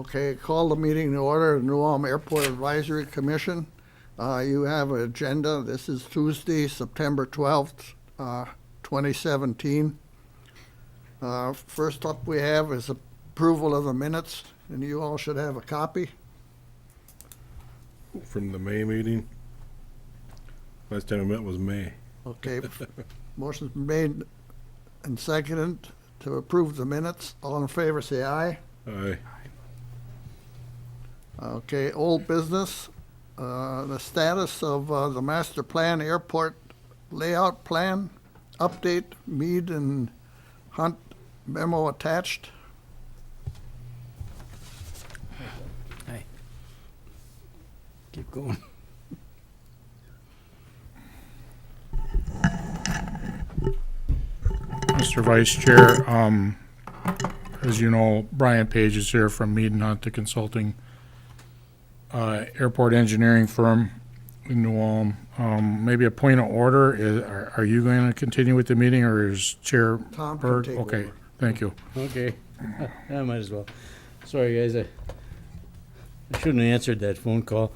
Okay, call the meeting to order, the New Ulm Airport Advisory Commission. You have an agenda. This is Tuesday, September 12th, 2017. First up we have is approval of the minutes, and you all should have a copy. From the May meeting? Last time I met was May. Okay, motion's been made and seconded to approve the minutes. All in favor, say aye. Aye. Okay, old business, the status of the master plan, airport layout plan, update, Mead and Hunt memo attached. Hi. Keep going. Mr. Vice Chair, as you know, Brian Page is here from Mead and Hunt, the consulting airport engineering firm in New Ulm. Maybe a point of order, are you going to continue with the meeting, or is Chair Tom can Berg? take Okay, over. thank you. Okay. I might as well. Sorry, guys. I shouldn't have answered that phone call.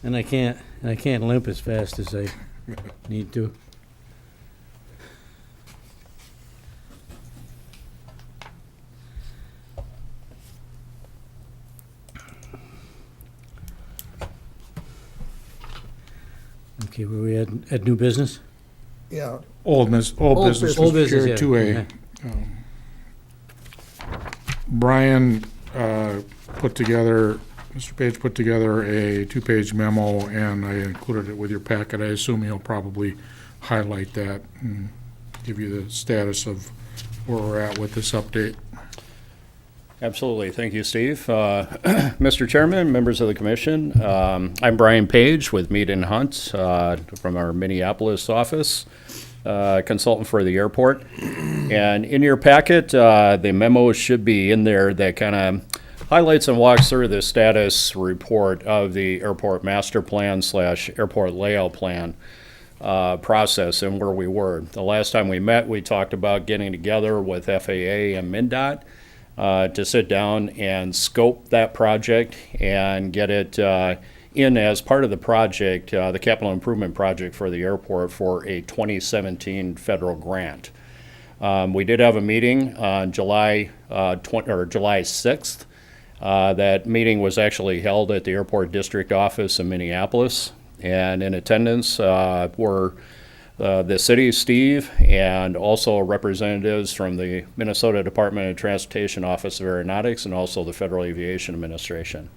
And I can't limp as fast as I need to. Okay, where we at new business? Yeah, Old business, business. Old Mr. business, Chair, yeah. 2A. Brian Mr. Page put together a two-page memo, and I included it with your packet. I assume he'll probably highlight that and give you the status of where we're at with this update. Absolutely. Thank you, Steve. Mr. Chairman, members of the commission, I'm Brian Page with Mead and Hunt from our Minneapolis office, consultant for the airport. And in your packet, the memo should be in there that kind of highlights and walks through the status report of the airport master plan / airport layout plan process and where we were. The last time we met, we talked about getting together with FAA and MnDOT to sit down and scope that project and get it in as part of the project, the capital improvement project for the airport for a 2017 federal grant. We did have a meeting on July 6th. That meeting was actually held at the airport district office in Minneapolis, and in attendance were the city, Steve, and also representatives from the Minnesota Department of Transportation Office of Aeronautics and also the Federal Aviation Administration.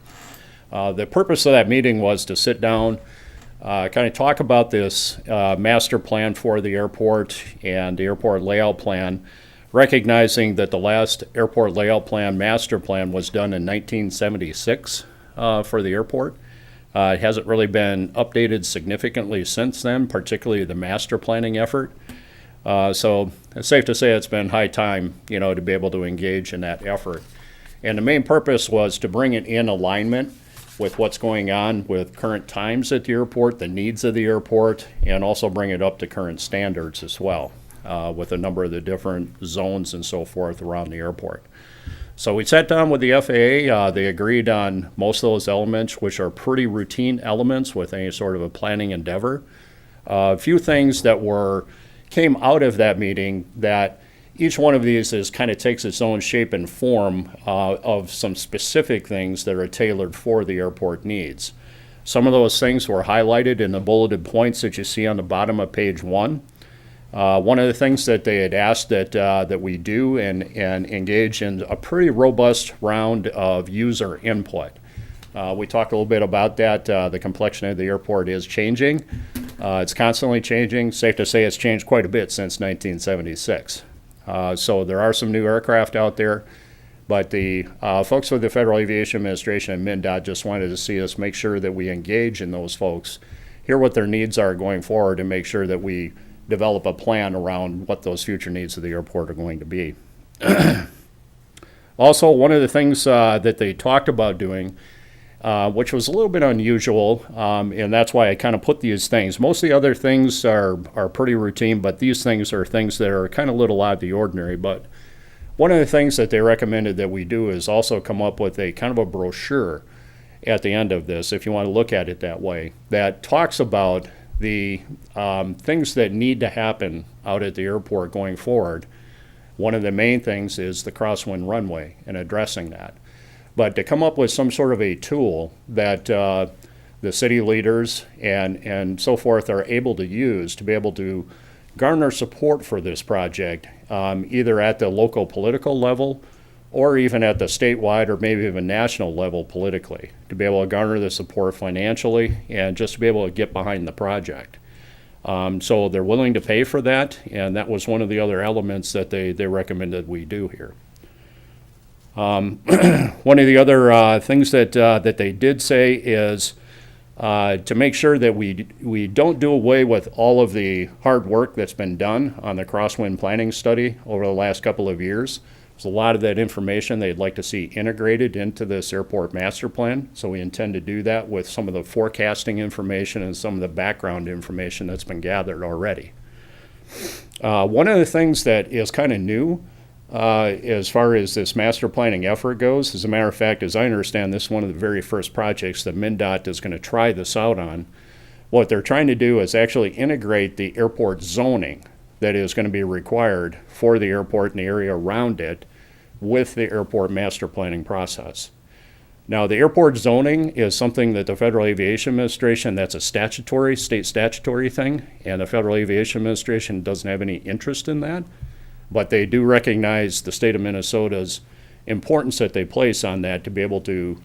The purpose of that meeting was to sit down, kind of talk about this master plan for the airport and the airport layout plan, recognizing that the last airport layout plan, master plan, was done in 1976 for the airport. It hasn't really been updated significantly since then, particularly the master planning effort. So it's safe to say it's been high time, to be able to engage in that effort. And the main purpose was to bring it in alignment with what's going on with current times at the airport, the needs of the airport, and also bring it up to current standards as well, with a number of the different zones and so forth around the airport. So we sat down with the FAA. They agreed on most of those elements, which are pretty routine elements with any sort of a planning endeavor. A few things that came out of that meeting that each one of these kind of takes its own shape and form of some specific things that are tailored for the airport needs. Some of those things were highlighted in the bulleted points that you see on the bottom of page 1. One of the things that they had asked that we do and engage in a pretty robust round of user input. We talked a little bit about that. The complexion of the airport is changing. It's constantly changing. Safe to say it's changed quite a bit since 1976. So there are some new aircraft out there, but the folks with the Federal Aviation Administration and MnDOT just wanted to see us make sure that we engage in those folks, hear what their needs are going forward, and make sure that we develop a plan around what those future needs of the airport are going to be. Also, one of the things that they talked about doing, which was a little bit unusual, and that's why I kind of put these things. Most of the other things are pretty routine, but these things are things that are kind of a little out of the ordinary. But one of the things that they recommended that we do is also come up with a kind of a brochure at the end of this, if you want to look at it that way, that talks about the things that need to happen out at the airport going forward. One of the main things is the crosswind runway and addressing that. But to come up with some sort of a tool that the city leaders and so forth are able to use to be able to garner support for this project, either at the local political level or even at the statewide or maybe even national level politically, to be able to garner the support financially and just to be able to get behind the project. So they're willing to pay for that, and that was one of the other elements that they recommended we do here. One of the other things that they did say is to make sure that we don't do away with all of the hard work that's been done on the crosswind planning study over the last couple of years. There's a lot of that information they'd like to see integrated into this airport master plan, so we intend to do that with some of the forecasting information and some of the background information that's been gathered already. One of the things that is kind of new as far as this master planning effort goes, as a matter of fact, as I understand, this is one of the very first projects that MnDOT is going to try this out on. What they're trying to do is actually integrate the airport zoning that is going to be required for the airport and the area around it with the airport master planning process. Now, the airport zoning is something that the Federal Aviation Administration, that's a state statutory thing, and the Federal Aviation Administration doesn't have any interest in that, but they do recognize the state of Minnesota's importance that they place on that to be able to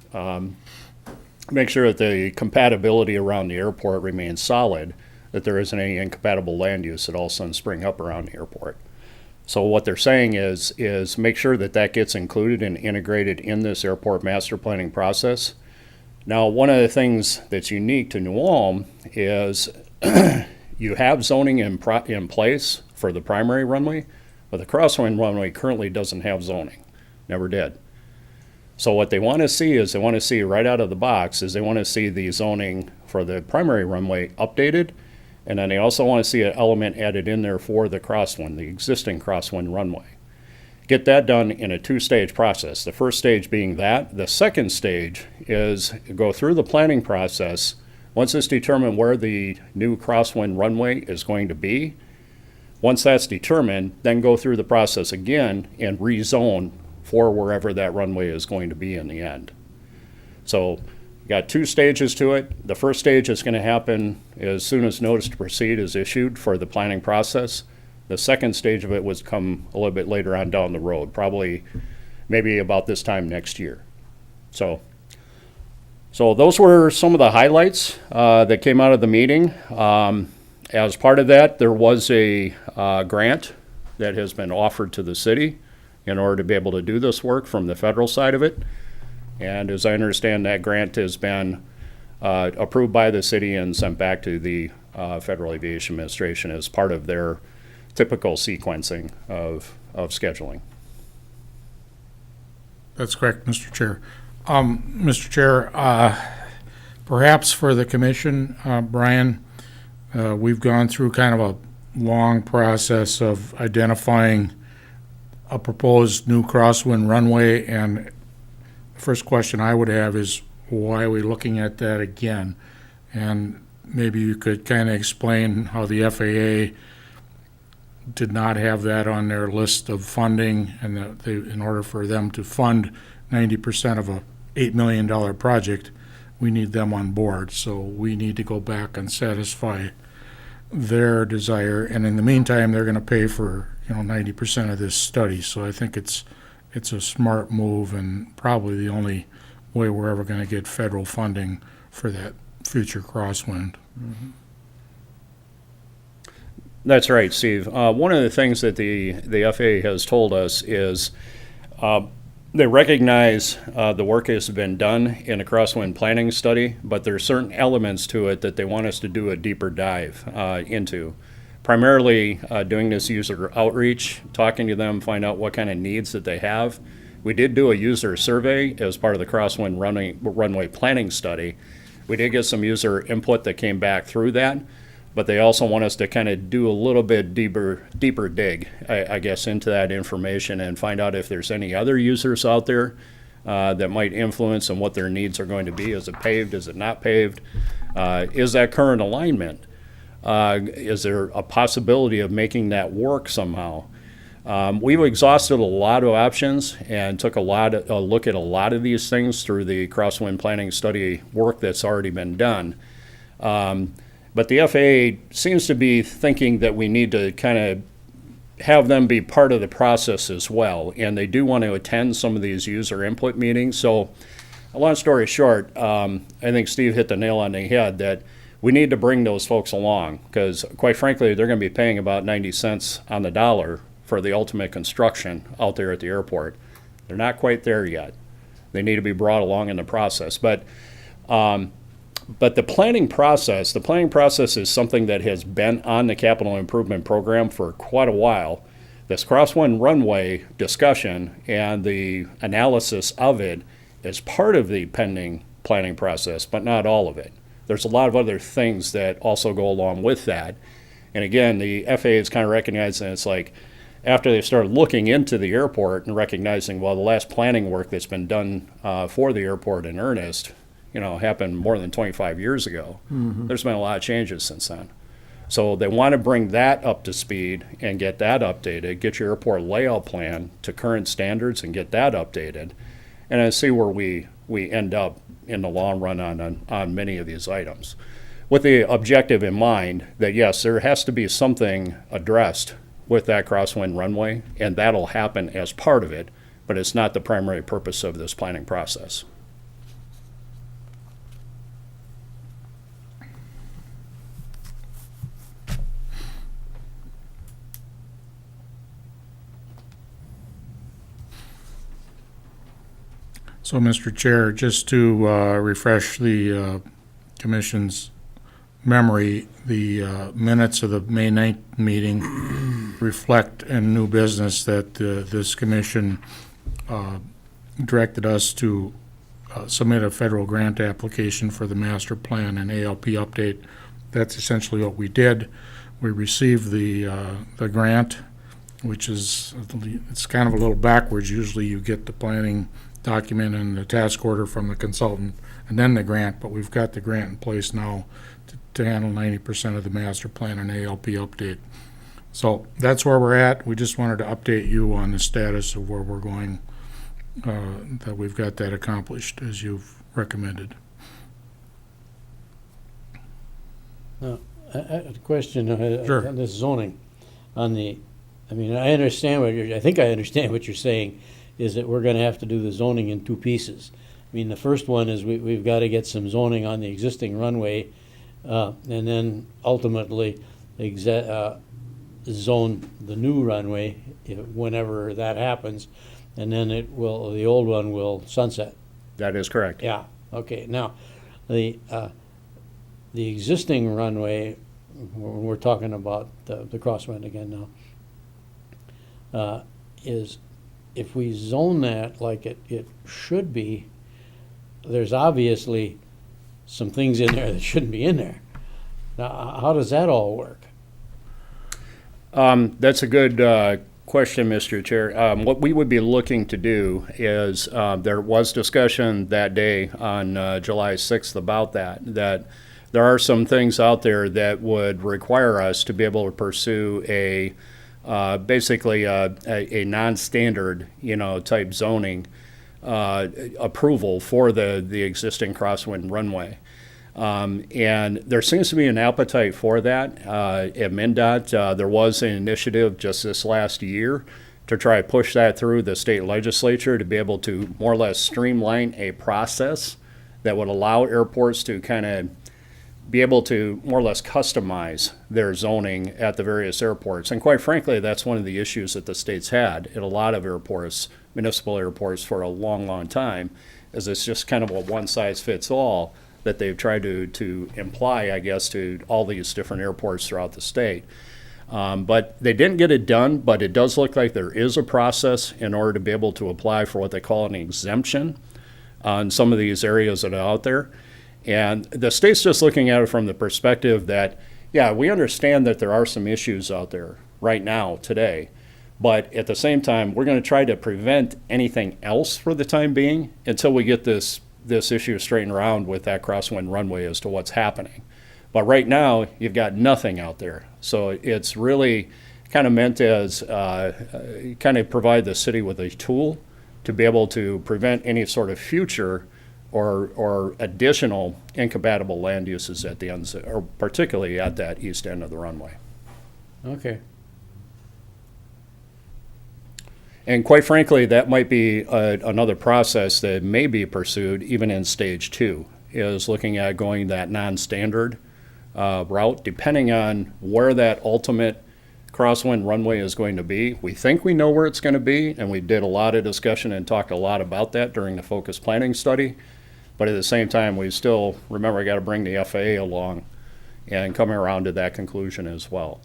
make sure that the compatibility around the airport remains solid, that there isn't any incompatible land use that all of a sudden spring up around the airport. So what they're saying is make sure that that gets included and integrated in this airport master planning process. Now, one of the things that's unique to New Ulm is you have zoning in place for the primary runway, but the crosswind runway currently doesn't have zoning, never did. So what they want to see is they want to see right out of the box is they want to see the zoning for the primary runway updated, and then they also want to see an element added in there for the crosswind, the existing crosswind runway. Get that done in a two-stage process. The first stage being that. The second stage is go through the planning process. Once it's determined where the new crosswind runway is going to be, once that's determined, then go through the process again and rezone for wherever that runway is going to be in the end. So got two stages to it. The first stage is going to happen as soon as notice to proceed is issued for the planning process. The second stage of it was come a little bit later on down the road, probably maybe about this time next year. So those were some of the highlights that came out of the meeting. As part of that, there was a grant that has been offered to the city in order to be able to do this work from the federal side of it. And as I understand, that grant has been approved by the city and sent back to the Federal Aviation Administration as part of their typical sequencing of scheduling. That's correct, Mr. Chair. Mr. Chair, perhaps for the commission, Brian, we've gone through kind of a long process of identifying a proposed new crosswind runway, and the first question I would have is, why are we looking at that again? And maybe you could kind of explain how the FAA did not have that on their list of funding, and that they, in order for them to fund 90% of a $8 million project, we need them on board. So we need to go back and satisfy their desire, and in the meantime, they're going to pay for 90% of this study. So I think it's a smart move, and probably the only way we're ever going to get federal funding for that future crosswind. Mm-hmm. That's right, Steve. One of the things that the FAA has told us is they recognize the work has been done in a crosswind planning study, but there are certain elements to it that they want us to do a deeper dive into. Primarily doing this user outreach, talking to them, find out what kind of needs that they have. We did do a user survey as part of the crosswind runway planning study. We did get some user input that came back through that. but they also want us to kind of do a little bit deeper dig, I guess, into that information and find out if there's any other users out there that might influence on what their needs are going to be. Is it paved? Is it not paved? Is that current alignment? Is there a possibility of making that work somehow? We've exhausted a lot of options and took a look at a lot of these things through the crosswind planning study work that's already been done. But the FAA seems to be thinking that we need to kind of have them be part of the process as well. And they do want to attend some of these user input meetings. So, a long story short, I think Steve hit the nail on the head that we need to bring those folks along because, quite frankly, they're going to be paying about 90 cents on the dollar for the ultimate construction out there at the airport. They're not quite there yet. They need to be brought along in the process. But the planning process is something that has been on the capital improvement program for quite a while. This crosswind runway discussion and the analysis of it is part of the pending planning process, but not all of it. There's a lot of other things that also go along with that. And again, the FAA is kind of recognizing it's like after they started looking into the airport and recognizing, well, the last planning work that's been done for the airport in earnest, happened more than 25 years ago. Mm-hmm. There's been a lot of changes since then. So they want to bring that up to speed and get that updated, get your airport layout plan to current standards and get that updated, and then see where we end up in the long run on many of these items. With the objective in mind that, yes, there has to be something addressed with that crosswind runway, and that'll happen as part of it, but it's not the primary purpose of this planning process. So, Mr. Chair, just to refresh the commission's memory, the minutes of the May 9th meeting reflect in new business that this commission directed us to submit a federal grant application for the master plan and ALP update. That's essentially what we did. We received the grant, which is, it's kind of a little backwards. Usually you get the planning document and the task order from the consultant and then the grant, but we've got the grant in place now to handle 90% of the master plan and ALP update. So that's where we're at. We just wanted to update you on the status of where we're going, that we've got that accomplished as you've recommended. I had a question Sure. on this zoning. I understand I think I understand what you're saying, is that we're gonna have to do the zoning in two pieces. I mean, the first one is we've got to get some zoning on the existing runway, and then ultimately zone the new runway whenever that happens, and then the old one will sunset. That is correct. Yeah, okay. Now, the existing runway, we're talking about the crosswind again now, is if we zone that like it should be, there's obviously some things in there that shouldn't be in there. Now, how does that all work? That's a good question, Mr. Chair. What we would be looking to do is, there was discussion that day on July 6th about that there are some things out there that would require us to be able to pursue basically a non-standard, type zoning approval for the existing crosswind runway. And there seems to be an appetite for that at MnDOT. There was an initiative just this last year to try to push that through the state legislature to be able to more or less streamline a process that would allow airports to kind of be able to more or less customize their zoning at the various airports. And quite frankly, that's one of the issues that the state's had at a lot of airports, municipal airports, for a long, long time, is it's just kind of a one-size-fits-all that they've tried to imply, I guess, to all these different airports throughout the state. But they didn't get it done, but it does look like there is a process in order to be able to apply for what they call an exemption on some of these areas that are out there. And the state's just looking at it from the perspective that yeah, we understand that there are some issues out there right now, today. But at the same time, we're going to try to prevent anything else for the time being until we get this issue straightened around with that crosswind runway as to what's happening. But right now, you've got nothing out there. So it's really kind of meant as kind of provide the city with a tool to be able to prevent any sort of future or additional incompatible land uses at the ends, or particularly at that east end of the runway. Okay. And quite frankly, that might be another process that may be pursued even in stage 2, is looking at going that non-standard route, depending on where that ultimate crosswind runway is going to be. We think we know where it's going to be, and we did a lot of discussion and talked a lot about that during the focus planning study. But at the same time, we still, remember, I got to bring the FAA along and coming around to that conclusion as well.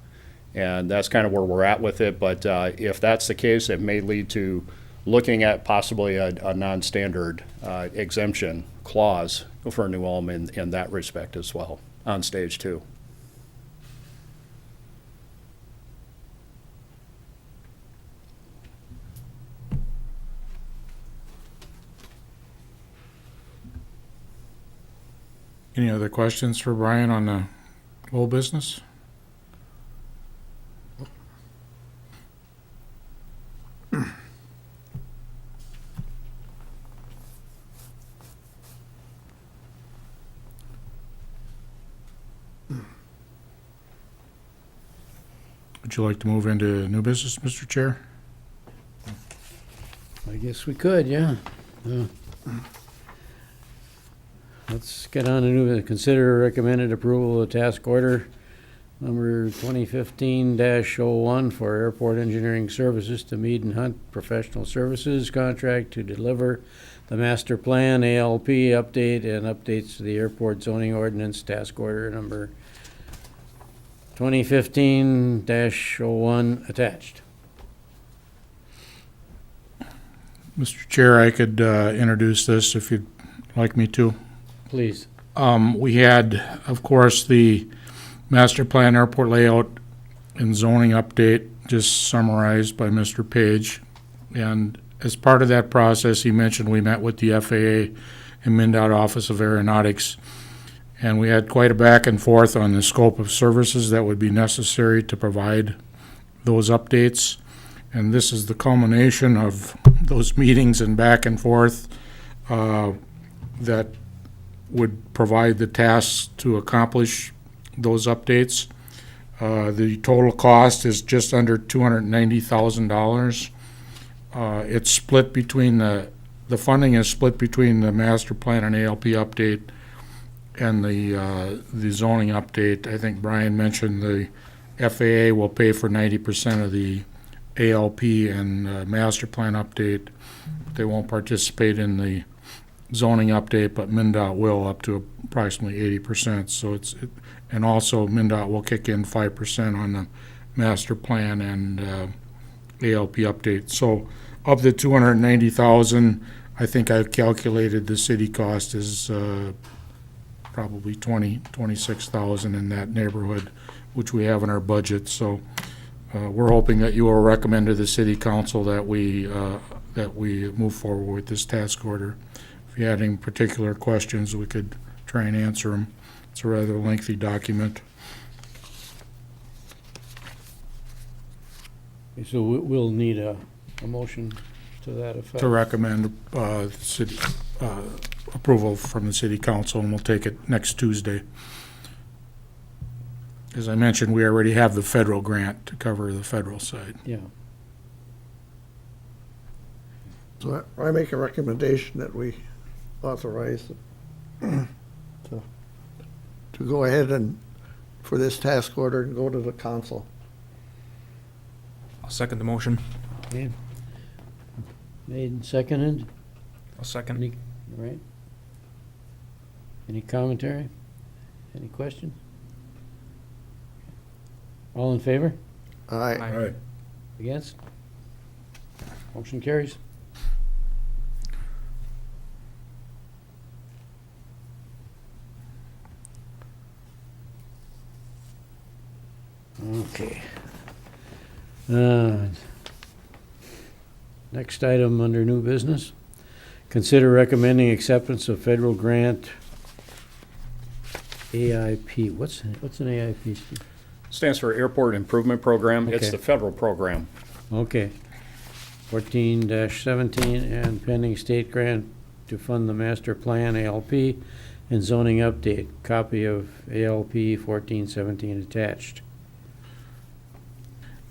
And that's kind of where we're at with it. But if that's the case, it may lead to looking at possibly a non-standard exemption clause for New Ulm in that respect as well on stage 2. Any other questions for Brian on the whole business? Would you like to move into new business, Mr. Chair? I guess we could, yeah. Let's get on to new, consider recommended approval of task order number 2015-01 for airport engineering services to Mead and Hunt Professional Services contract to deliver the master plan, ALP update, and updates to the airport zoning ordinance, task order number 2015-01 attached. Mr. Chair, I could introduce this if you'd like me to. Please. We had, of course, the master plan airport layout and zoning update just summarized by Mr. Page. And as part of that process, he mentioned we met with the FAA and MnDOT Office of Aeronautics. And we had quite a back and forth on the scope of services that would be necessary to provide those updates. And this is the culmination of those meetings and back and forth that would provide the tasks to accomplish those updates. The total cost is just under $290,000. It's split between the funding is split between the master plan and ALP update and the zoning update. I think Brian mentioned the FAA will pay for 90% of the ALP and master plan update. They won't participate in the zoning update, but MnDOT will up to approximately 80%. So and also MnDOT will kick in 5% on the master plan and ALP update. So of the $290,000, I think I've calculated the city cost is probably $26,000 in that neighborhood, which we have in our budget. So we're hoping that you will recommend to the city council that we move forward with this task order. If you had any particular questions, we could try and answer them. It's a rather lengthy document. So we'll need a motion to that effect. To recommend city approval from the city council, and we'll take it next Tuesday. As I mentioned, we already have the federal grant to cover the federal side. Yeah. So I make a recommendation that we authorize to go ahead and, for this task order, and go to the council. I'll second the motion. Okay. Made and seconded. I'll second. Any, all right. Any commentary? Any questions? All in favor? Aye. Aye. Against? Motion carries. Okay. Next item under new business. Consider recommending acceptance of federal grant AIP. What's an AIP, Steve? Stands for Airport Improvement Program. It's Okay. the federal program. Okay. 14-17 and pending state grant to fund the master plan ALP and zoning update. Copy of ALP 14-17 attached.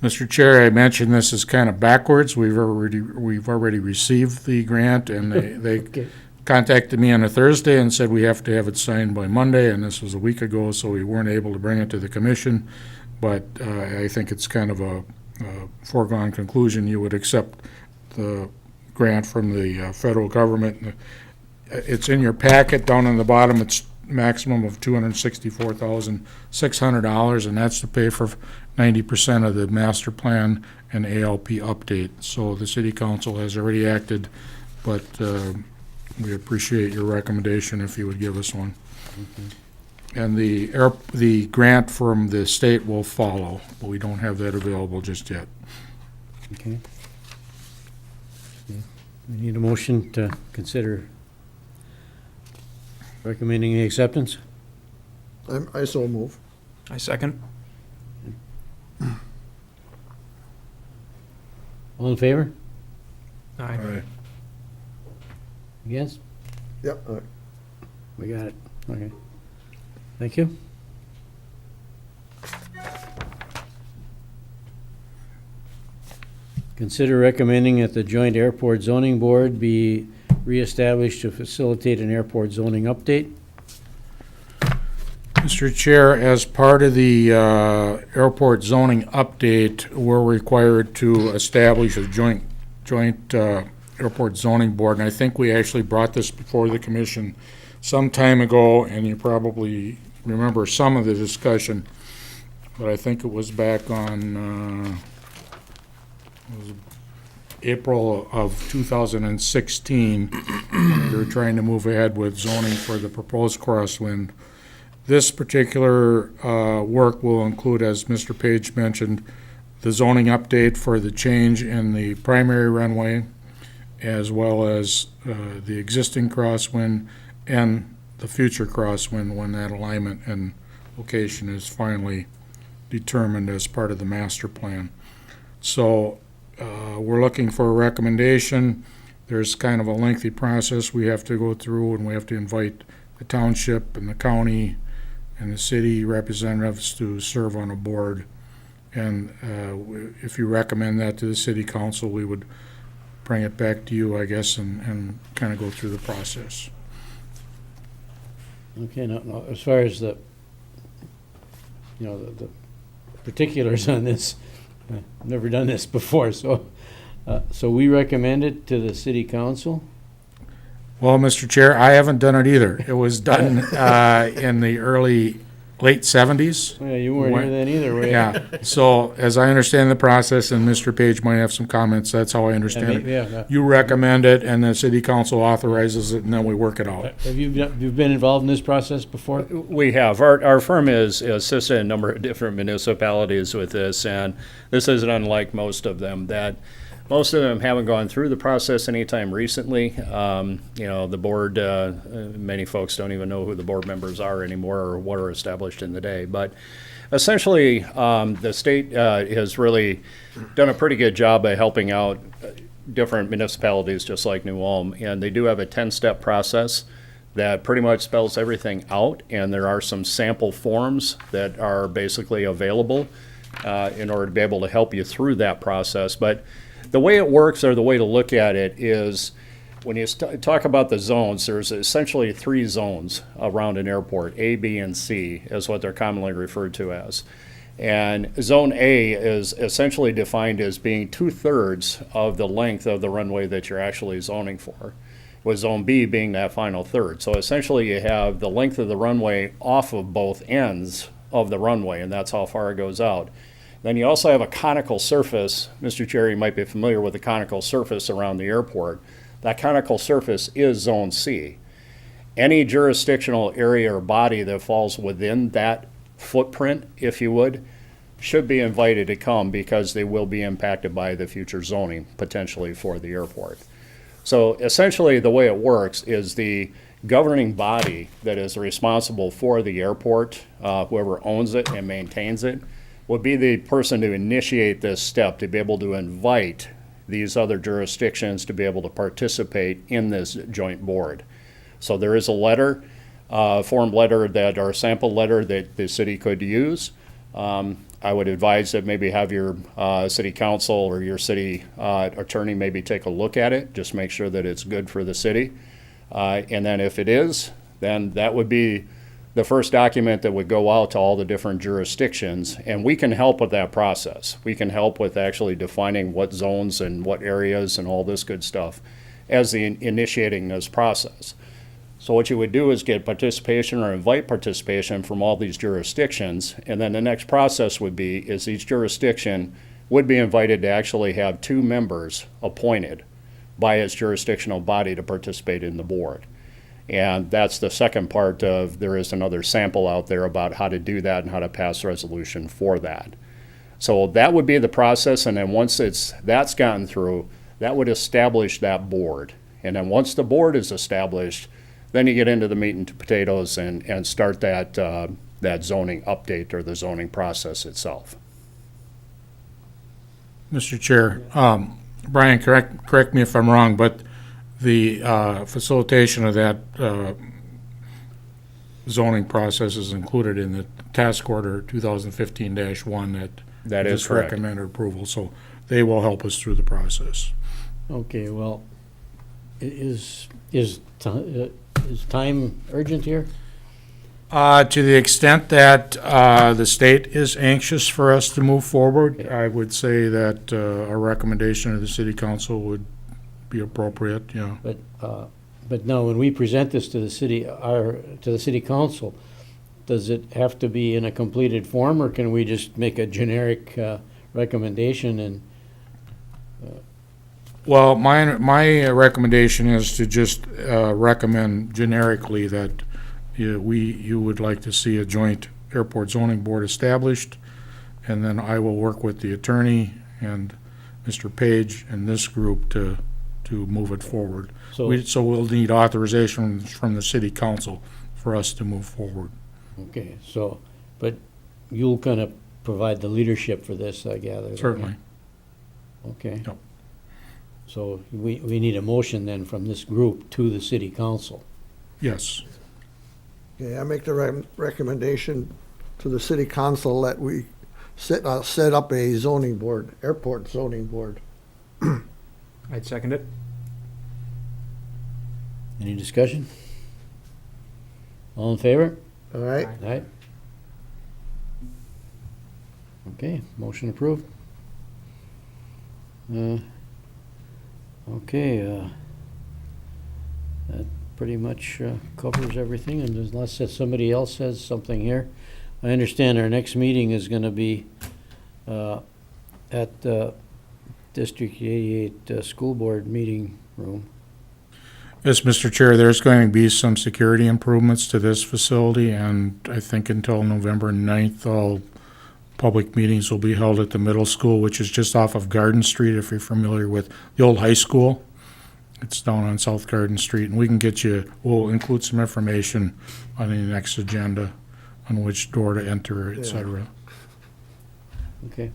Mr. Chair, I mentioned this is kind of backwards. We've already received the grant, and they Okay. contacted me on a Thursday and said we have to have it signed by Monday, and this was a week ago, so we weren't able to bring it to the commission. But I think it's kind of a foregone conclusion. You would accept the grant from the federal government. It's in your packet down on the bottom. It's maximum of $264,600, and that's to pay for 90% of the master plan and ALP update. So the city council has already acted, but we appreciate your recommendation if you would give us one. And the grant from the state will follow, but we don't have that available just yet. Okay. We need a motion to consider recommending the acceptance. I so move. I second. All in favor? Aye. Against? Yep. We got it. Okay. Thank you. Consider recommending that the Joint Airport Zoning Board be reestablished to facilitate an airport zoning update. Mr. Chair, as part of the airport zoning update, we're required to establish a joint airport zoning board, and I think we actually brought this before the commission some time ago, and you probably remember some of the discussion, but I think it was back on April of 2016. We were trying to move ahead with zoning for the proposed crosswind. This particular work will include, as Mr. Page mentioned, the zoning update for the change in the primary runway, as well as the existing crosswind and the future crosswind when that alignment and location is finally determined as part of the master plan. So we're looking for a recommendation. There's kind of a lengthy process we have to go through, and we have to invite the township and the county and the city representatives to serve on a board. And if you recommend that to the city council, we would bring it back to you, I guess, and kind of go through the process. Okay, now, as far as the particulars on this, I've never done this before, so we recommend it to the city council. Well, Mr. Chair, I haven't done it either. It was done in the late 70s. Yeah, you weren't here then either, were you? Yeah, so as I understand the process, and Mr. Page might have some comments, that's how I understand it. Yeah. You recommend it, and the city council authorizes it, and then we work it out. Have you've been involved in this process before? We have. Our firm has assisted a number of different municipalities with this, and this isn't unlike most of them, that most of them haven't gone through the process anytime recently. The board, many folks don't even know who the board members are anymore or what are established in the day. But essentially, the state has really done a pretty good job of helping out different municipalities just like New Ulm. And they do have a 10-step process that pretty much spells everything out. And there are some sample forms that are basically available in order to be able to help you through that process. But the way it works, or the way to look at it, is when you talk about the zones, there's essentially 3 zones around an airport. A, B, and C is what they're commonly referred to as. And Zone A is essentially defined as being 2/3 of the length of the runway that you're actually zoning for, with Zone B being that final third. So essentially you have the length of the runway off of both ends of the runway, and that's how far it goes out. Then you also have a conical surface. Mr. Chair, you might be familiar with the conical surface around the airport. That conical surface is Zone C. Any jurisdictional area or body that falls within that footprint, if you would, should be invited to come because they will be impacted by the future zoning potentially for the airport. So essentially, the way it works is the governing body that is responsible for the airport, whoever owns it and maintains it, would be the person to initiate this step, to be able to invite these other jurisdictions to be able to participate in this joint board. So there is a letter, form letter that, or sample letter that the city could use. I would advise that maybe have your city council or your city attorney maybe take a look at it, just make sure that it's good for the city. And then if it is, then that would be the first document that would go out to all the different jurisdictions, and we can help with that process. We can help with actually defining what zones and what areas and all this good stuff as the initiating this process. So what you would do is get participation or invite participation from all these jurisdictions, and then the next process would be is each jurisdiction would be invited to actually have 2 members appointed by its jurisdictional body to participate in the board. And that's the second part of, there is another sample out there about how to do that and how to pass resolution for that. So that would be the process, and then once that's gotten through, that would establish that board. And then once the board is established, then you get into the meat and potatoes and start that zoning update or the zoning process itself. Mr. Chair, Brian, correct me if I'm wrong, but the facilitation of that zoning process is included in the task order 2015-1 That is just correct. recommended approval, so they will help us through the process. Okay, well, is time urgent here? To the extent that the state is anxious for us to move forward, I would say that a recommendation of the city council would be appropriate, yeah. But now, when we present this to the city council, does it have to be in a completed form, or can we just make a generic recommendation and? Well, my recommendation is to just recommend generically that you would like to see a joint airport zoning board established, and then I will work with the attorney and Mr. Page and this group to move it forward. So, So we'll need authorization from the city council for us to move forward. okay, so, but you'll kind of provide the leadership for this, I gather. Certainly. Okay. Yep. So we need a motion then from this group to the city council. Yes. Okay, I make the recommendation to the city council that we set up a zoning board, airport zoning board. I'd second it. Any discussion? All in favor? All right? Aye. Okay, motion approved. Okay, that pretty much covers everything, and unless somebody else has something here. I understand our next meeting is gonna be at the District 88 School Board meeting room. Yes, Mr. Chair, there's going to be some security improvements to this facility, and I think until November 9th, all public meetings will be held at the middle school, which is just off of Garden Street, if you're familiar with the old high school. It's down on South Garden Street, and we'll include some information on the next agenda on which door to enter, et cetera. Okay.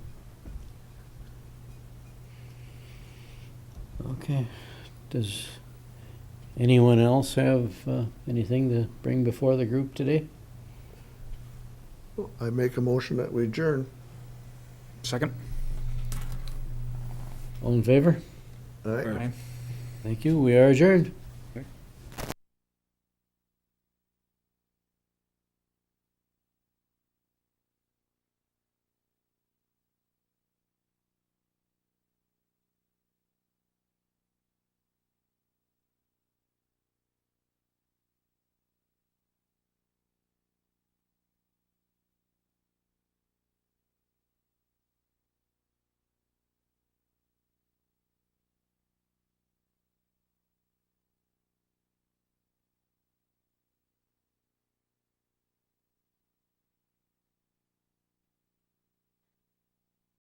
Okay, does anyone else have anything to bring before the group today? I make a motion that we adjourn. Second. All in favor? All right? Aye. Thank you, we are adjourned.